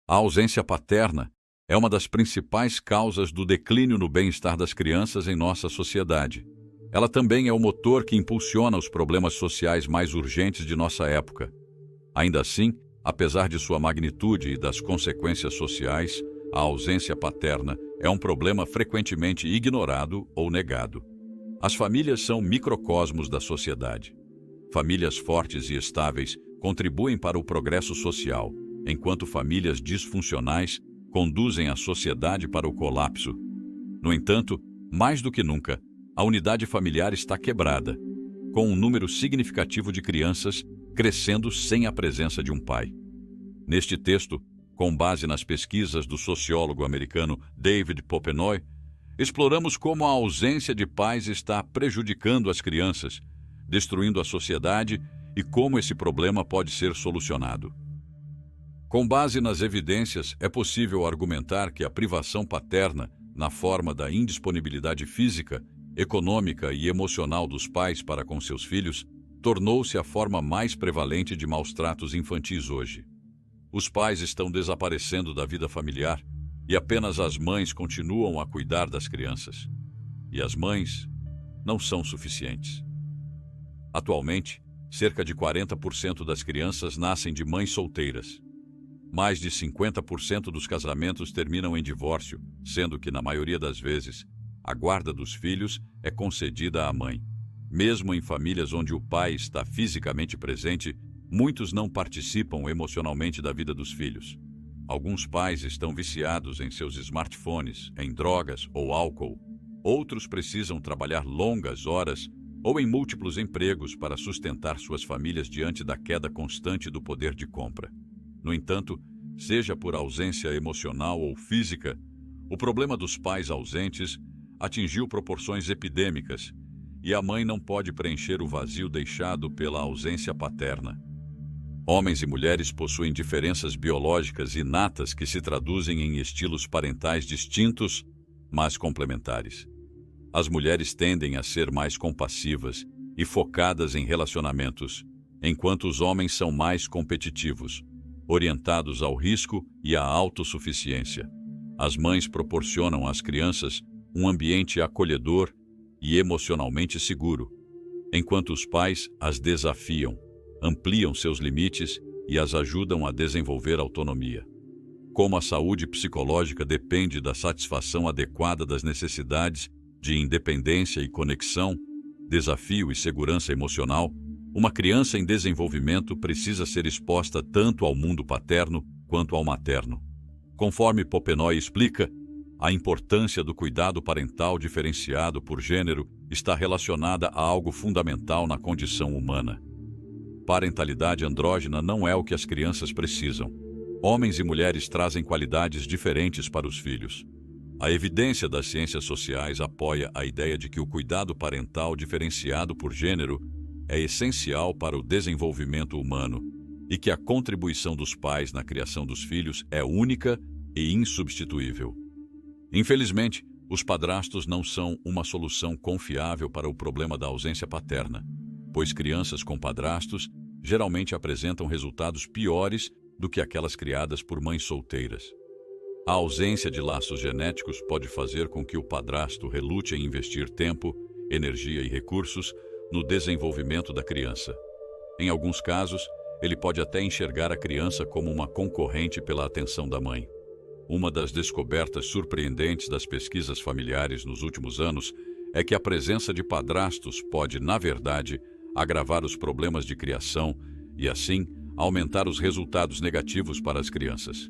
A ausência paterna é uma das principais causas do declínio no bem-estar das crianças em nossa sociedade. Ela também é o motor que impulsiona os problemas sociais mais urgentes de nossa época. Ainda assim, apesar de sua magnitude e das consequências sociais, a ausência paterna é um problema frequentemente ignorado ou negado. As famílias são microcosmos da sociedade. Famílias fortes e estáveis contribuem para o progresso social, enquanto famílias disfuncionais conduzem a sociedade para o colapso. No entanto, mais do que nunca, a unidade familiar está quebrada, com um número significativo de crianças crescendo sem a presença de um pai. Neste texto, com base nas pesquisas do sociólogo americano David Popenoe, exploramos como a ausência de pais está prejudicando as crianças, destruindo a sociedade e como esse problema pode ser solucionado. Com base nas evidências, é possível argumentar que a privação paterna, na forma da indisponibilidade física, econômica e emocional dos pais para com seus filhos, tornou-se a forma mais prevalente de maus-tratos infantis hoje. Os pais estão desaparecendo da vida familiar e apenas as mães continuam a cuidar das crianças. E as mães não são suficientes. Atualmente, cerca de 40% das crianças nascem de mães solteiras. Mais de 50% dos casamentos terminam em divórcio, sendo que, na maioria das vezes, a guarda dos filhos é concedida à mãe. Mesmo em famílias onde o pai está fisicamente presente, muitos não participam emocionalmente da vida dos filhos. Alguns pais estão viciados em seus smartphones, em drogas ou álcool. Outros precisam trabalhar longas horas ou em múltiplos empregos para sustentar suas famílias diante da queda constante do poder de compra. No entanto, seja por ausência emocional ou física, o problema dos pais ausentes atingiu proporções epidêmicas e a mãe não pode preencher o vazio deixado pela ausência paterna. Homens e mulheres possuem diferenças biológicas inatas que se traduzem em estilos parentais distintos, mas complementares. As mulheres tendem a ser mais compassivas e focadas em relacionamentos, enquanto os homens são mais competitivos, orientados ao risco e à autossuficiência. As mães proporcionam às crianças um ambiente acolhedor e emocionalmente seguro, enquanto os pais as desafiam, ampliam seus limites e as ajudam a desenvolver autonomia. Como a saúde psicológica depende da satisfação adequada das necessidades de independência e conexão, desafio e segurança emocional, uma criança em desenvolvimento precisa ser exposta tanto ao mundo paterno quanto ao materno. Conforme Popenoe explica, a importância do cuidado parental diferenciado por gênero está relacionada a algo fundamental na condição humana. Parentalidade andrógena não é o que as crianças precisam. Homens e mulheres trazem qualidades diferentes para os filhos. A evidência das ciências sociais apoia a ideia de que o cuidado parental diferenciado por gênero é essencial para o desenvolvimento humano e que a contribuição dos pais na criação dos filhos é única e insubstituível. Infelizmente, os padrastos não são uma solução confiável para o problema da ausência paterna, pois crianças com padrastos geralmente apresentam resultados piores do que aquelas criadas por mães solteiras. A ausência de laços genéticos pode fazer com que o padrasto relute em investir tempo, energia e recursos no desenvolvimento da criança. Em alguns casos, ele pode até enxergar a criança como uma concorrente pela atenção da mãe. Uma das descobertas surpreendentes das pesquisas familiares nos últimos anos é que a presença de padrastos pode, na verdade, agravar os problemas de criação e, assim, aumentar os resultados negativos para as crianças.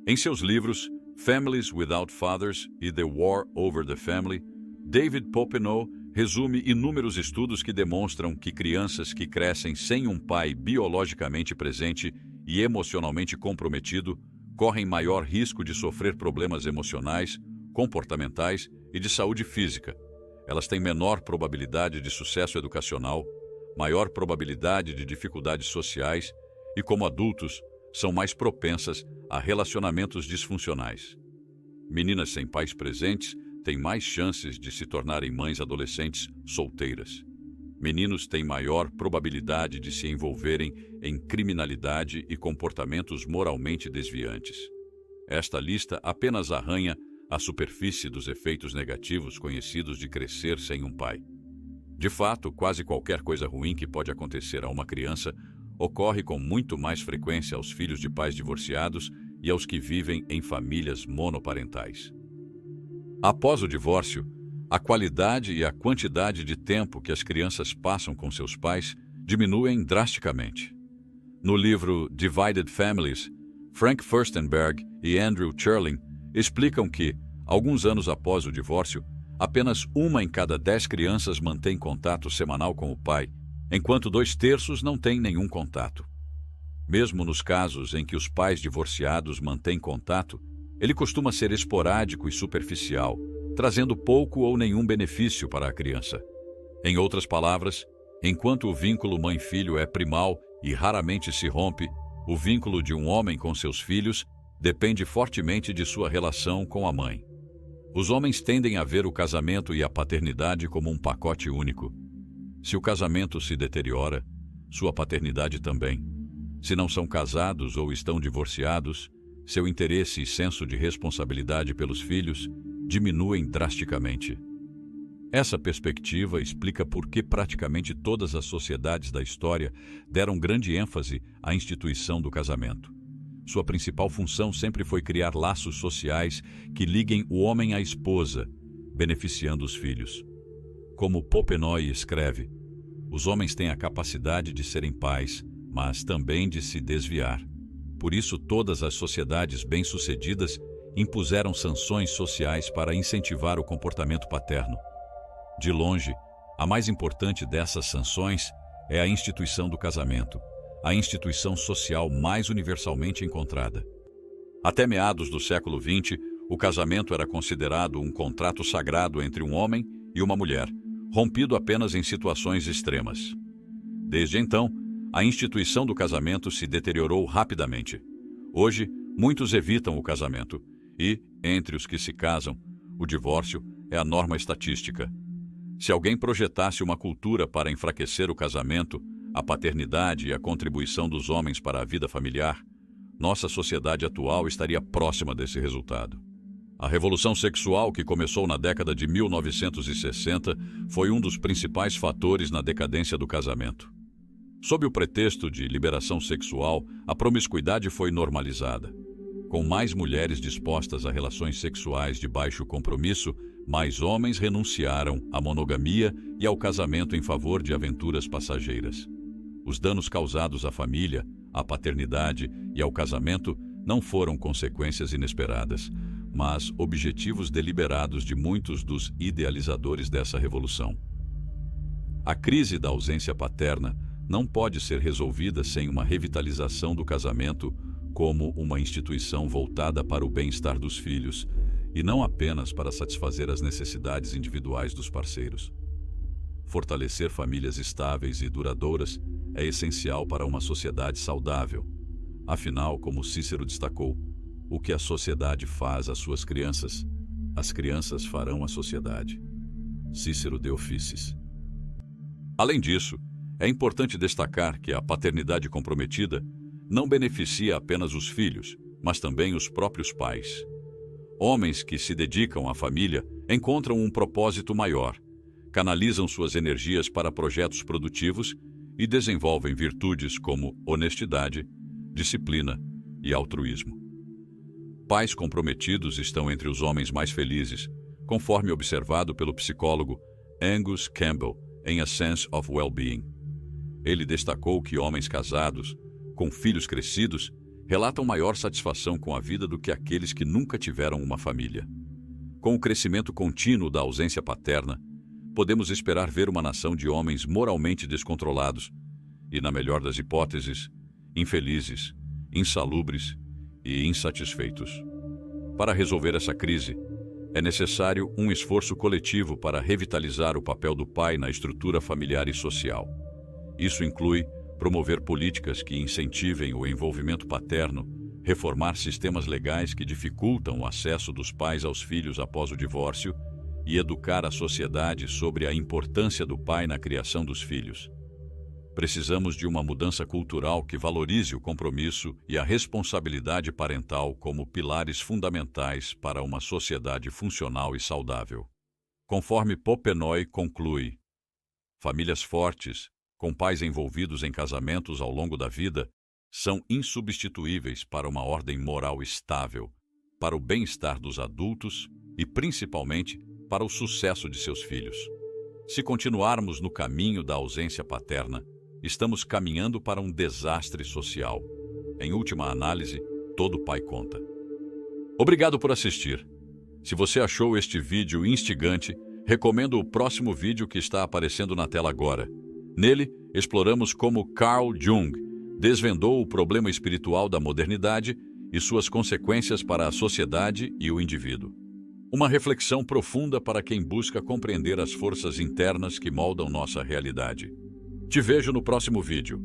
Em seus livros Families Without Fathers e The War Over the Family, David Popenoe resume inúmeros estudos que demonstram que crianças que crescem sem um pai biologicamente presente e emocionalmente comprometido correm maior risco de sofrer problemas emocionais, comportamentais e de saúde física. Elas têm menor probabilidade de sucesso educacional, maior probabilidade de dificuldades sociais e, como adultos, são mais propensas a relacionamentos disfuncionais. Meninas sem pais presentes têm mais chances de se tornarem mães adolescentes solteiras. Meninos têm maior probabilidade de se envolverem em criminalidade e comportamentos moralmente desviantes. Esta lista apenas arranha a superfície dos efeitos negativos conhecidos de crescer sem um pai. De fato, quase qualquer coisa ruim que pode acontecer a uma criança ocorre com muito mais frequência aos filhos de pais divorciados e aos que vivem em famílias monoparentais. Após o divórcio, a qualidade e a quantidade de tempo que as crianças passam com seus pais diminuem drasticamente. No livro Divided Families, Frank Furstenberg e Andrew Cherling explicam que, alguns anos após o divórcio, apenas 1 em cada 10 crianças mantém contato semanal com o pai, enquanto 2/3 não têm nenhum contato. Mesmo nos casos em que os pais divorciados mantêm contato, ele costuma ser esporádico e superficial, trazendo pouco ou nenhum benefício para a criança. Em outras palavras, enquanto o vínculo mãe-filho é primal e raramente se rompe, o vínculo de um homem com seus filhos depende fortemente de sua relação com a mãe. Os homens tendem a ver o casamento e a paternidade como um pacote único. Se o casamento se deteriora, sua paternidade também. Se não são casados ou estão divorciados, seu interesse e senso de responsabilidade pelos filhos diminuem drasticamente. Essa perspectiva explica por que praticamente todas as sociedades da história deram grande ênfase à instituição do casamento. Sua principal função sempre foi criar laços sociais que liguem o homem à esposa, beneficiando os filhos. Como Popenoe escreve, os homens têm a capacidade de serem pais, mas também de se desviar. Por isso, todas as sociedades bem-sucedidas impuseram sanções sociais para incentivar o comportamento paterno. De longe, a mais importante dessas sanções é a instituição do casamento, a instituição social mais universalmente encontrada. Até meados do século XX, o casamento era considerado um contrato sagrado entre um homem e uma mulher, rompido apenas em situações extremas. Desde então, a instituição do casamento se deteriorou rapidamente. Hoje, muitos evitam o casamento e, entre os que se casam, o divórcio é a norma estatística. Se alguém projetasse uma cultura para enfraquecer o casamento, a paternidade e a contribuição dos homens para a vida familiar, nossa sociedade atual estaria próxima desse resultado. A revolução sexual que começou na década de 1960 foi um dos principais fatores na decadência do casamento. Sob o pretexto de liberação sexual, a promiscuidade foi normalizada. Com mais mulheres dispostas a relações sexuais de baixo compromisso, mais homens renunciaram à monogamia e ao casamento em favor de aventuras passageiras. Os danos causados à família, à paternidade e ao casamento não foram consequências inesperadas, mas objetivos deliberados de muitos dos idealizadores dessa revolução. A crise da ausência paterna não pode ser resolvida sem uma revitalização do casamento como uma instituição voltada para o bem-estar dos filhos, e não apenas para satisfazer as necessidades individuais dos parceiros. Fortalecer famílias estáveis e duradouras é essencial para uma sociedade saudável. Afinal, como Cícero destacou, o que a sociedade faz às suas crianças, as crianças farão à sociedade. Cícero de Officis. Além disso, é importante destacar que a paternidade comprometida não beneficia apenas os filhos, mas também os próprios pais. Homens que se dedicam à família encontram um propósito maior, canalizam suas energias para projetos produtivos e desenvolvem virtudes como honestidade, disciplina e altruísmo. Pais comprometidos estão entre os homens mais felizes, conforme observado pelo psicólogo Angus Campbell em A Sense of Well-Being. Ele destacou que homens casados, com filhos crescidos, relatam maior satisfação com a vida do que aqueles que nunca tiveram uma família. Com o crescimento contínuo da ausência paterna, podemos esperar ver uma nação de homens moralmente descontrolados e, na melhor das hipóteses, infelizes, insalubres e insatisfeitos. Para resolver essa crise, é necessário um esforço coletivo para revitalizar o papel do pai na estrutura familiar e social. Isso inclui promover políticas que incentivem o envolvimento paterno, reformar sistemas legais que dificultam o acesso dos pais aos filhos após o divórcio e educar a sociedade sobre a importância do pai na criação dos filhos. Precisamos de uma mudança cultural que valorize o compromisso e a responsabilidade parental como pilares fundamentais para uma sociedade funcional e saudável. Conforme Popenoe conclui, famílias fortes, com pais envolvidos em casamentos ao longo da vida, são insubstituíveis para uma ordem moral estável, para o bem-estar dos adultos e, principalmente, para o sucesso de seus filhos. Se continuarmos no caminho da ausência paterna, estamos caminhando para um desastre social. Em última análise, todo pai conta. Obrigado por assistir. Se você achou este vídeo instigante, recomendo o próximo vídeo que está aparecendo na tela agora. Nele, exploramos como Carl Jung desvendou o problema espiritual da modernidade e suas consequências para a sociedade e o indivíduo. Uma reflexão profunda para quem busca compreender as forças internas que moldam nossa realidade. Te vejo no próximo vídeo.